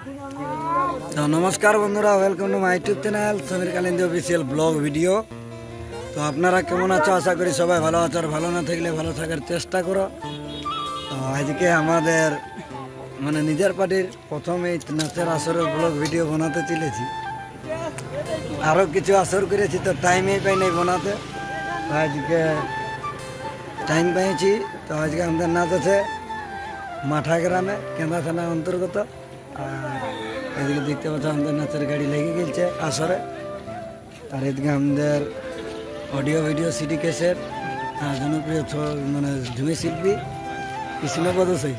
তো নমস্কার বন্ধুরা, welcome to my YouTube channel Samir Kalindi official blog video. তো আপনারা কেমন আছো? আশা করি সবাই ভালো আছো, আর ভালো না থাকলে ভালো থাকার চেষ্টা করো। তো আজকে আমাদের নিজের পার্টির প্রথম এই নাচের আসরের ব্লগ ভিডিও বানাতে চলেছি। আরও কিছু আসর করেছি, তো টাইমই পাই নাই বানাতে। তো আজকে টাইম পেয়েছি। তো আজকে আমাদের নাচ আছে মাঠা গ্রামে, কেন্দা থানা অন্তর্গত। আর এদিকে দেখতে পাচ্ছ আমাদের নাচের গাড়ি লেগে গেছে আসরে। আর এদিকে আমাদের অডিও ভিডিও সিডি কেসের জনপ্রিয় ঝুমি শিল্পী কৃষ্ণপদ সেই।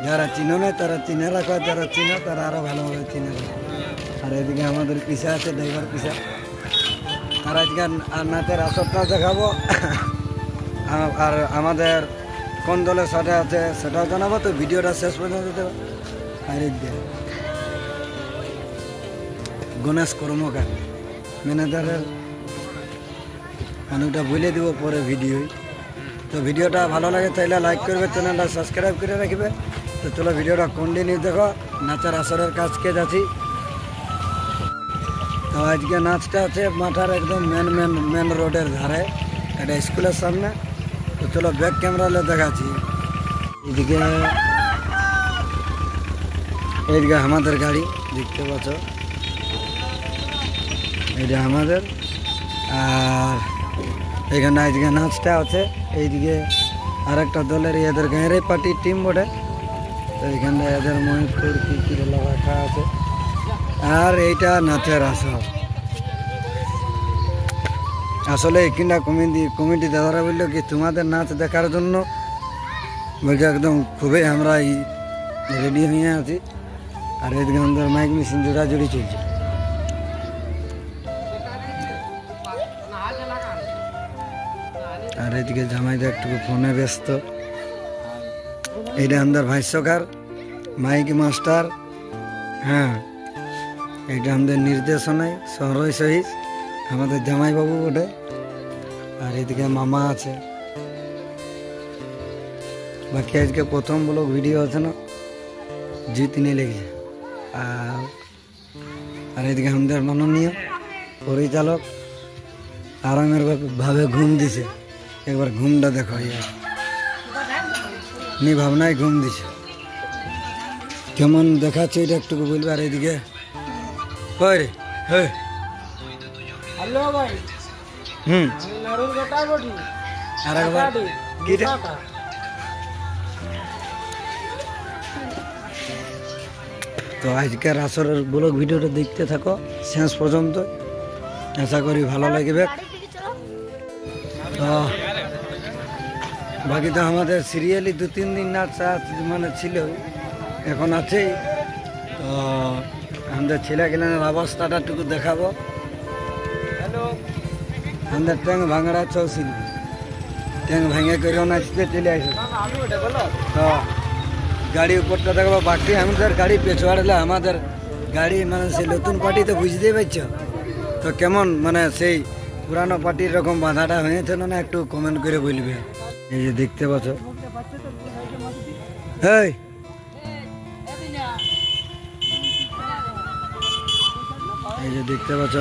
যারা চিনো না তারা চিনে রাখো, যারা চিনো তারা আরও ভালোভাবে চিনে রাখো। আর এদিকে আমাদের পিসা আছে, ড্রাইভার পিসা। আর আজকে নাচের আসরটা দেখাবো। আর আমাদের কোন দলের সাথে আছে সেটাও জানাবো। তো ভিডিওটা শেষ পর্যন্ত দেবো। আর গণেশ কর্মকার ম্যানেজারের অনেকটা বলে দিব পরে ভিডিও। তো ভিডিওটা ভালো লাগে তাইলে লাইক করবে, চ্যানেলটা সাবস্ক্রাইব করে রাখবে। তো চলো ভিডিওটা কন্টিনিউ দেখো। নাচের আসরের কাজকে যাচ্ছি। তো আজকে নাচটা আছে মাঠার একদম মেন রোডের ধারে, এটা স্কুলের সামনে। তো চলো ব্যাক ক্যামেরা দেখাচ্ছি। এইদিকে আমাদের গাড়ি দেখতে পাচ্ছ, এটা আমাদের। আর এখানে আজকে নাচটা আছে। এইদিকে আরেকটা দলের এদের গাঁয়ের পার্টির টিম বটে। তো এখানটা এদের মহিপুর কি রাখা আছে। আর এইটা নাচের আসর। আসলে এখানটা কমিটি দাদারা বললো কি তোমাদের নাচ দেখার জন্য বলছে একদম খুবই আমরা রেডি হয়ে আছি। আর এদিকে আমাদের মাইক মেশিন জোড়াজুড়ি চলছে। আর এদিকে জামাইদা একটু ফোনে ব্যস্ত। এইটা আমাদের ভাষ্যকার মাইক মাস্টার। হ্যাঁ, এইটা আমাদের নির্দেশনায় সরই সহিস আমাদের জামাইবাবু বটে। আর এদিকে মামা আছে। বাকি আজকে প্রথম ব্লগ ভিডিও আছে না, জিতনে লেগেছে। আর এদিকে আমাদের মাননীয় পরিচালক আরামের ভাবে ঘুম দিছে। একবার ঘুমটা দেখো, নি ভাবনায় ঘুম দিছে। কেমন দেখাচ্ছে এটা একটু বলবে। আর এদিকে তো আজকের আসরের ব্লগ ভিডিওটা দেখতে থাকো শেষ পর্যন্ত, আশা করি ভালো লাগবে। তো বাকি তো আমাদের সিরিয়ালি 2-3 দিন নাচ ছিল, এখন আছেই। তো আমাদের ছেলেগুলোর অবস্থাটা টুকু দেখাবো। আমাদের ট্যাঙ্ক ভাঙড়া চৌশিল ট্যাঙ্ক ভেঙে করেও নাচতে চলে আসে। তো গাড়ি উপরটা দেখবো। বাকি আমাদের গাড়ি পেছোয়াড়লে আমাদের গাড়ি সেই নতুন পার্টি তো বুঝতেই পারছো তো কেমন সেই পুরানো পার্টির রকম বাধাটা হয়েছে না, একটু কমেন্ট করে বলবে। এই যে দেখতে পাচ্ছ, এই যে দেখতে পাচ্ছ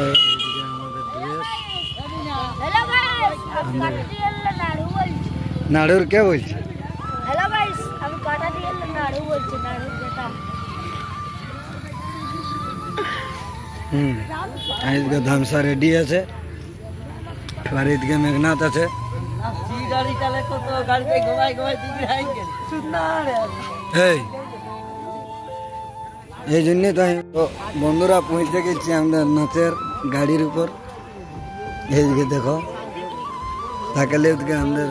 নাড়ুর কে বলছে। আজকে ধামসা রেডি আছে। আর এদিকে মেঘনাথ আছে। এই জন্যই তো বন্ধুরা পৌঁছে গেছি আমাদের নাচের গাড়ির উপর। এইদিকে দেখো তাকালে ওদিকে আমাদের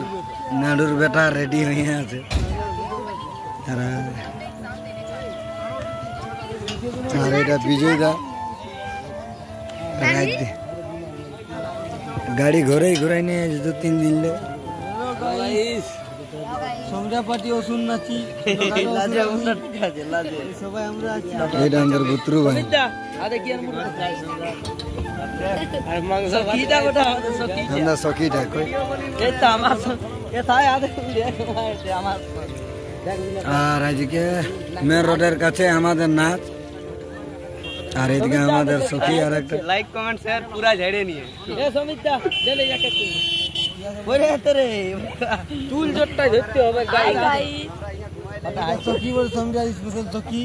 নাড়ুর বেটা রেডি হয়ে আছে। আর এটা বিজয় দা গাড়ি ঘোরাই নিয়ে 2-3 দিন। এটা আমাদের বুত্রু ভাই। সখীটা আর আজকে মেন রোডের কাছে আমাদের নাচ আর এদিকে আমাদের সখী আর একটা লাইক কমেন্ট শেয়ার পুরা ঝেড়ে নিয়ে চুল জটটা ধরতে হবে সখী বল সঙ্গে স্পেশাল সখী